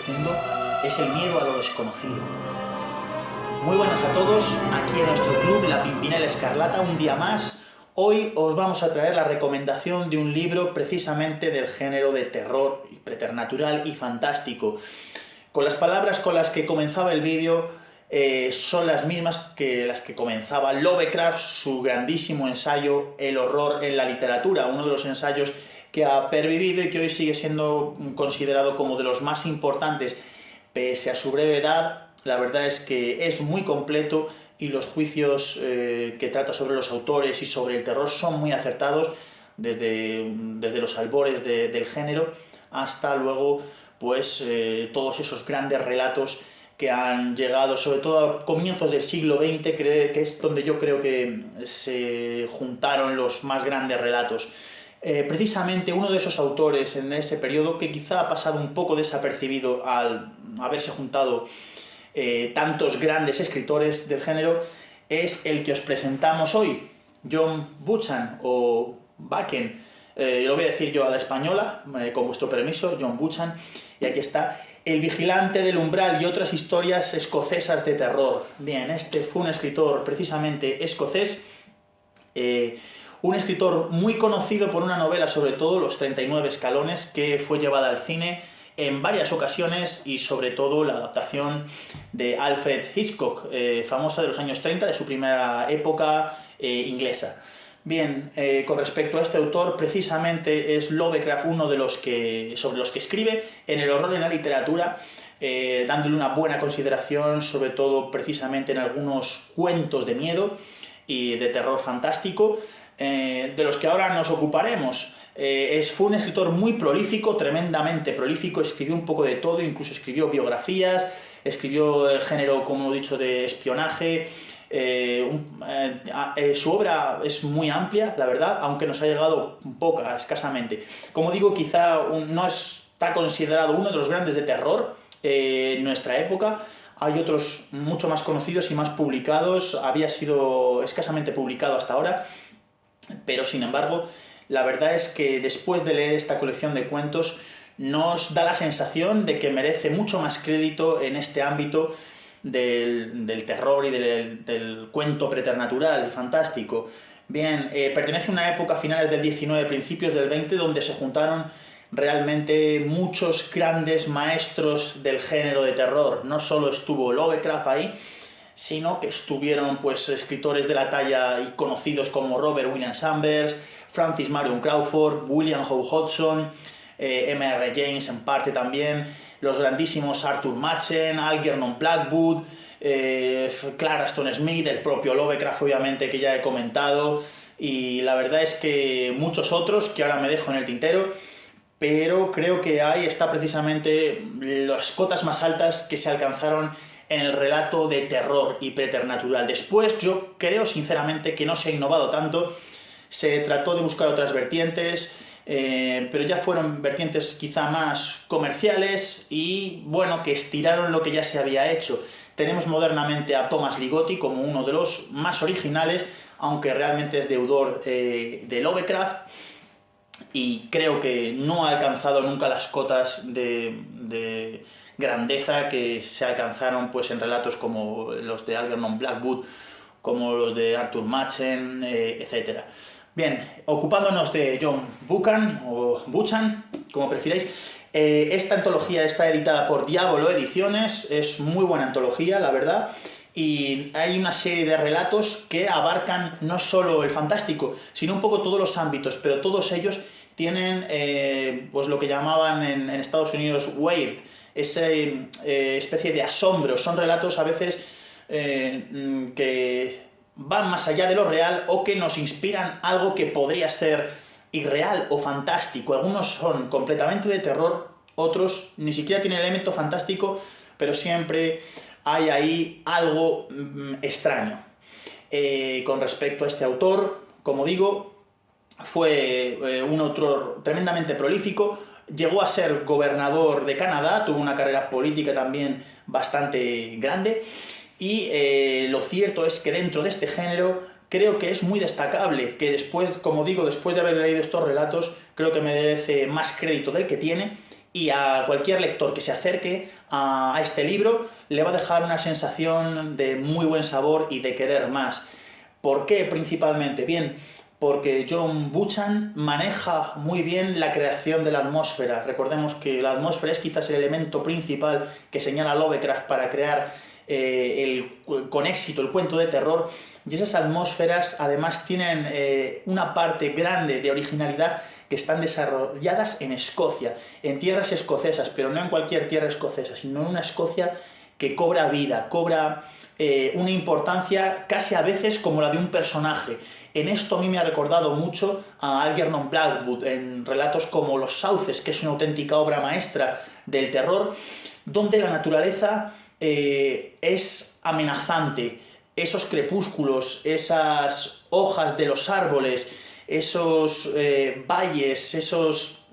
profundo es el miedo a lo desconocido. Muy buenas a todos, aquí en nuestro club La Pimpinela Escarlata, un día más. Hoy os vamos a traer la recomendación de un libro precisamente del género de terror, preternatural y fantástico. Con las palabras con las que comenzaba el vídeo son las mismas que las que comenzaba Lovecraft, su grandísimo ensayo El horror en la literatura, uno de los ensayos que ha pervivido y que hoy sigue siendo considerado como de los más importantes. Pese a su breve edad, la verdad es que es muy completo y los juicios que trata sobre los autores y sobre el terror son muy acertados desde los albores del género hasta luego pues todos esos grandes relatos que han llegado, sobre todo a comienzos del siglo XX, que es donde yo creo que se juntaron los más grandes relatos. Precisamente uno de esos autores en ese periodo, que quizá ha pasado un poco desapercibido al haberse juntado tantos grandes escritores del género, es el que os presentamos hoy, John Buchan o Buchan. Lo voy a decir yo a la española, con vuestro permiso, John Buchan, y aquí está: El vigilante del umbral y otras historias escocesas de terror. Bien, este fue un escritor precisamente escocés, un escritor muy conocido por una novela, sobre todo Los 39 escalones, que fue llevada al cine en varias ocasiones, y sobre todo la adaptación de Alfred Hitchcock, famosa de los años 30, de su primera época inglesa. Bien, con respecto a este autor, precisamente es Lovecraft uno de los sobre los que escribe en El horror en la literatura, dándole una buena consideración, sobre todo precisamente en algunos cuentos de miedo y de terror fantástico, de los que ahora nos ocuparemos. Fue un escritor muy prolífico, tremendamente prolífico, escribió un poco de todo, incluso escribió biografías, escribió el género, como he dicho, de espionaje. Su obra es muy amplia, la verdad, aunque nos ha llegado poca, escasamente. Como digo, quizá no está considerado uno de los grandes de terror en nuestra época. Hay otros mucho más conocidos y más publicados, había sido escasamente publicado hasta ahora, pero sin embargo, la verdad es que después de leer esta colección de cuentos nos da la sensación de que merece mucho más crédito en este ámbito del terror y del cuento preternatural y fantástico. Bien, pertenece a una época, finales del 19, principios del 20, donde se juntaron realmente muchos grandes maestros del género de terror. No solo estuvo Lovecraft ahí, sino que estuvieron pues escritores de la talla y conocidos como Robert William Chambers, Francis Marion Crawford, William Howe Hodgson, M.R. James en parte también, los grandísimos Arthur Machen, Algernon Blackwood, Clara Stone Smith, el propio Lovecraft, obviamente, que ya he comentado, y la verdad es que muchos otros que ahora me dejo en el tintero, pero creo que ahí está precisamente las cotas más altas que se alcanzaron en el relato de terror y preternatural. Después yo creo sinceramente que no se ha innovado tanto, se trató de buscar otras vertientes, pero ya fueron vertientes quizá más comerciales y, bueno, que estiraron lo que ya se había hecho. Tenemos modernamente a Thomas Ligotti como uno de los más originales, aunque realmente es deudor de Lovecraft, y creo que no ha alcanzado nunca las cotas de grandeza que se alcanzaron pues en relatos como los de Algernon Blackwood, como los de Arthur Machen, etc. Bien, ocupándonos de John Buchan, o Buchan, como prefiráis, esta antología está editada por Diablo Ediciones, es muy buena antología, la verdad, y hay una serie de relatos que abarcan no solo el fantástico, sino un poco todos los ámbitos, pero todos ellos tienen pues lo que llamaban en Estados Unidos weird, esa especie de asombro. Son relatos a veces que van más allá de lo real o que nos inspiran algo que podría ser irreal o fantástico. Algunos son completamente de terror, otros ni siquiera tienen elemento fantástico, pero siempre hay ahí algo extraño. Con respecto a este autor, como digo, fue un autor tremendamente prolífico, llegó a ser gobernador de Canadá, tuvo una carrera política también bastante grande, y lo cierto es que dentro de este género creo que es muy destacable, que después, como digo, después de haber leído estos relatos, creo que merece más crédito del que tiene, y a cualquier lector que se acerque a este libro le va a dejar una sensación de muy buen sabor y de querer más. ¿Por qué principalmente? Bien, porque John Buchan maneja muy bien la creación de la atmósfera. Recordemos que la atmósfera es quizás el elemento principal que señala Lovecraft para crear con éxito el cuento de terror, y esas atmósferas además tienen una parte grande de originalidad que están desarrolladas en Escocia, en tierras escocesas, pero no en cualquier tierra escocesa, sino en una Escocia que cobra vida, cobra una importancia casi a veces como la de un personaje. En esto a mí me ha recordado mucho a Algernon Blackwood, en relatos como Los Sauces, que es una auténtica obra maestra del terror, donde la naturaleza es amenazante. Esos crepúsculos, esas hojas de los árboles, esos valles, esos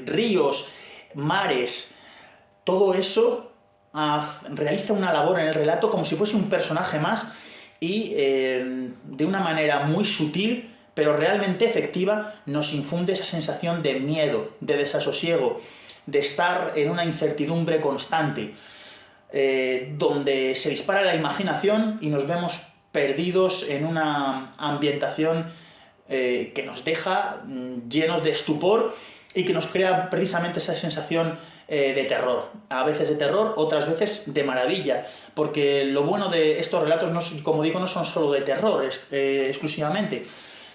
ríos, mares, todo eso realiza una labor en el relato como si fuese un personaje más y de una manera muy sutil pero realmente efectiva nos infunde esa sensación de miedo, de desasosiego, de estar en una incertidumbre constante, donde se dispara la imaginación y nos vemos perdidos en una ambientación que nos deja llenos de estupor y que nos crea precisamente esa sensación de terror. A veces de terror, otras veces de maravilla, porque lo bueno de estos relatos, no, como digo, no son solo de terror exclusivamente.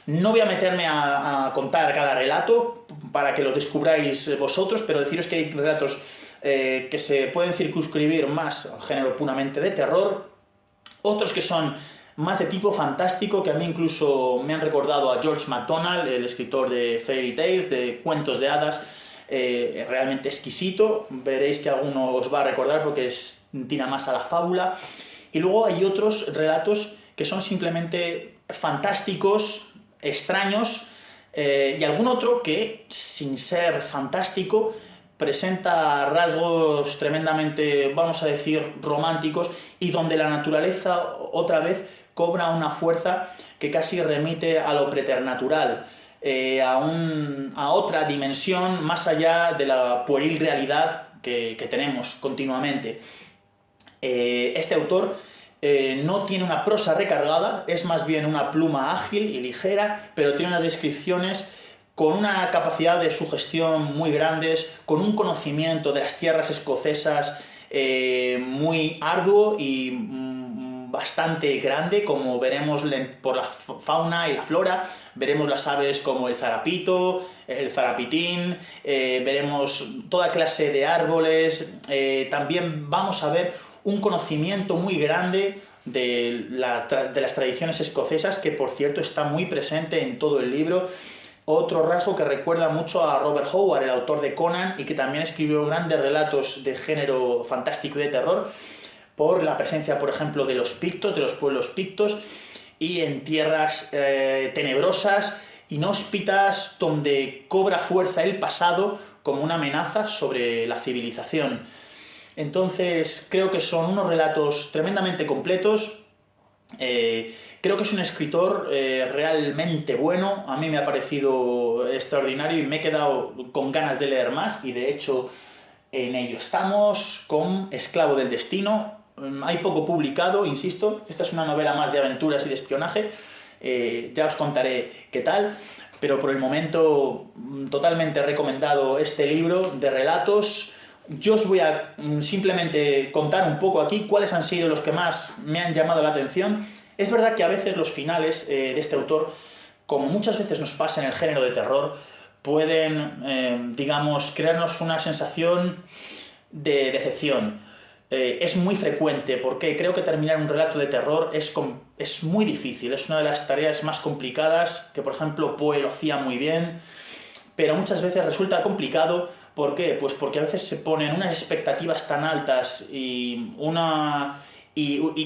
No voy a meterme a contar cada relato para que los descubráis vosotros, pero deciros que hay relatos que se pueden circunscribir más al género puramente de terror, otros que son más de tipo fantástico, que a mí incluso me han recordado a George MacDonald, el escritor de Fairy Tales, de cuentos de hadas, realmente exquisito. Veréis que alguno os va a recordar porque tira más a la fábula. Y luego hay otros relatos que son simplemente fantásticos, extraños, y algún otro que, sin ser fantástico, presenta rasgos tremendamente, vamos a decir, románticos, y donde la naturaleza otra vez cobra una fuerza que casi remite a lo preternatural, a otra dimensión más allá de la pueril realidad que tenemos continuamente. Este autor no tiene una prosa recargada, es más bien una pluma ágil y ligera, pero tiene unas descripciones con una capacidad de sugestión muy grandes, con un conocimiento de las tierras escocesas muy arduo y bastante grande, como veremos por la fauna y la flora. Veremos las aves como el zarapito, el zarapitín, veremos toda clase de árboles, también vamos a ver un conocimiento muy grande de las tradiciones escocesas, que por cierto está muy presente en todo el libro. Otro rasgo que recuerda mucho a Robert Howard, el autor de Conan, y que también escribió grandes relatos de género fantástico y de terror, por la presencia, por ejemplo, de los pictos, de los pueblos pictos, y en tierras tenebrosas, inhóspitas, donde cobra fuerza el pasado como una amenaza sobre la civilización. Entonces, creo que son unos relatos tremendamente completos. Creo que es un escritor realmente bueno. A mí me ha parecido extraordinario y me he quedado con ganas de leer más, y de hecho en ello estamos con Esclavo del Destino. Hay poco publicado, insisto, esta es una novela más de aventuras y de espionaje, ya os contaré qué tal, pero por el momento totalmente recomendado este libro de relatos. Yo os voy a simplemente contar un poco aquí cuáles han sido los que más me han llamado la atención. Es verdad que a veces los finales de este autor, como muchas veces nos pasa en el género de terror, pueden, digamos, crearnos una sensación de decepción. Es muy frecuente, porque creo que terminar un relato de terror es muy difícil, es una de las tareas más complicadas, que por ejemplo Poe lo hacía muy bien, pero muchas veces resulta complicado. ¿Por qué? Pues porque a veces se ponen unas expectativas tan altas y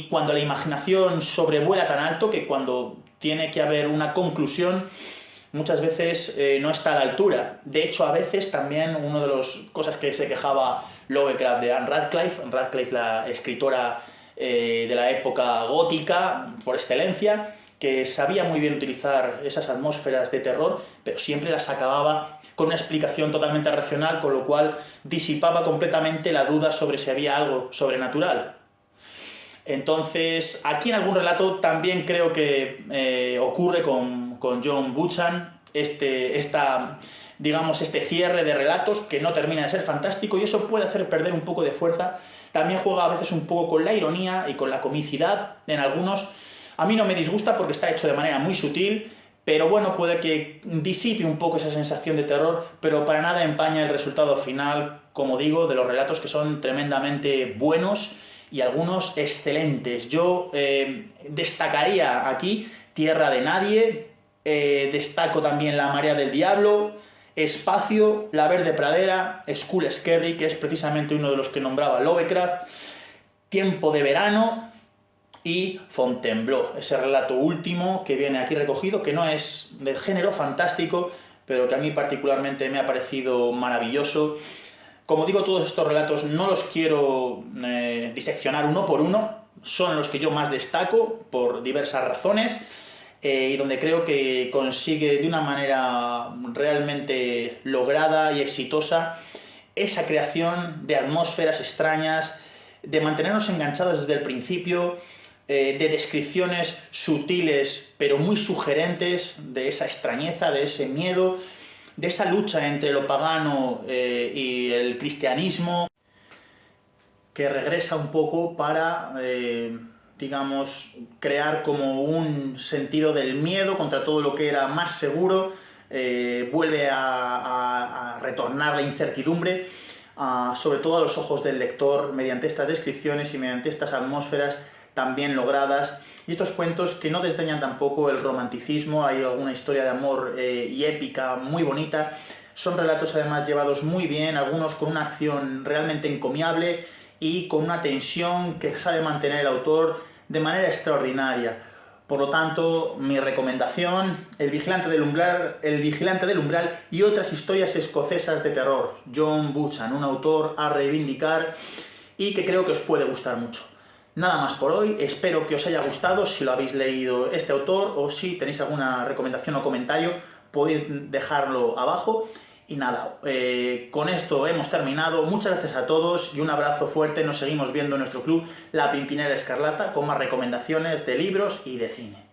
cuando la imaginación sobrevuela tan alto, que cuando tiene que haber una conclusión, muchas veces no está a la altura. De hecho, a veces también una de las cosas que se quejaba Lovecraft de Anne Radcliffe, la escritora de la época gótica por excelencia, que sabía muy bien utilizar esas atmósferas de terror, pero siempre las acababa con una explicación totalmente racional, con lo cual disipaba completamente la duda sobre si había algo sobrenatural. Entonces, aquí en algún relato también creo que ocurre con John Buchan, digamos, este cierre de relatos que no termina de ser fantástico, y eso puede hacer perder un poco de fuerza. También juega a veces un poco con la ironía y con la comicidad en algunos. A mí no me disgusta porque está hecho de manera muy sutil, pero bueno, puede que disipe un poco esa sensación de terror, pero para nada empaña el resultado final, como digo, de los relatos, que son tremendamente buenos y algunos excelentes. Yo destacaría aquí Tierra de Nadie, destaco también La Marea del Diablo, Espacio, La Verde Pradera, Skull Scary, que es precisamente uno de los que nombraba Lovecraft, Tiempo de Verano y Fontainebleau, ese relato último que viene aquí recogido, que no es del género fantástico, pero que a mí particularmente me ha parecido maravilloso. Como digo, todos estos relatos no los quiero diseccionar uno por uno, son los que yo más destaco por diversas razones, y donde creo que consigue de una manera realmente lograda y exitosa esa creación de atmósferas extrañas, de mantenernos enganchados desde el principio, de descripciones sutiles pero muy sugerentes de esa extrañeza, de ese miedo, de esa lucha entre lo pagano y el cristianismo, que regresa un poco para, digamos, crear como un sentido del miedo contra todo lo que era más seguro, vuelve a retornar la incertidumbre, sobre todo a los ojos del lector, mediante estas descripciones y mediante estas atmósferas también logradas, y estos cuentos que no desdeñan tampoco el romanticismo. Hay alguna historia de amor y épica muy bonita. Son relatos además llevados muy bien, algunos con una acción realmente encomiable y con una tensión que sabe mantener el autor de manera extraordinaria. Por lo tanto, mi recomendación, El Vigilante del Umbral y otras historias escocesas de terror. John Buchan, un autor a reivindicar y que creo que os puede gustar mucho. Nada más por hoy, espero que os haya gustado. Si lo habéis leído este autor, o si tenéis alguna recomendación o comentario, podéis dejarlo abajo. Y nada, con esto hemos terminado. Muchas gracias a todos y un abrazo fuerte. Nos seguimos viendo en nuestro club La Pimpinela Escarlata con más recomendaciones de libros y de cine.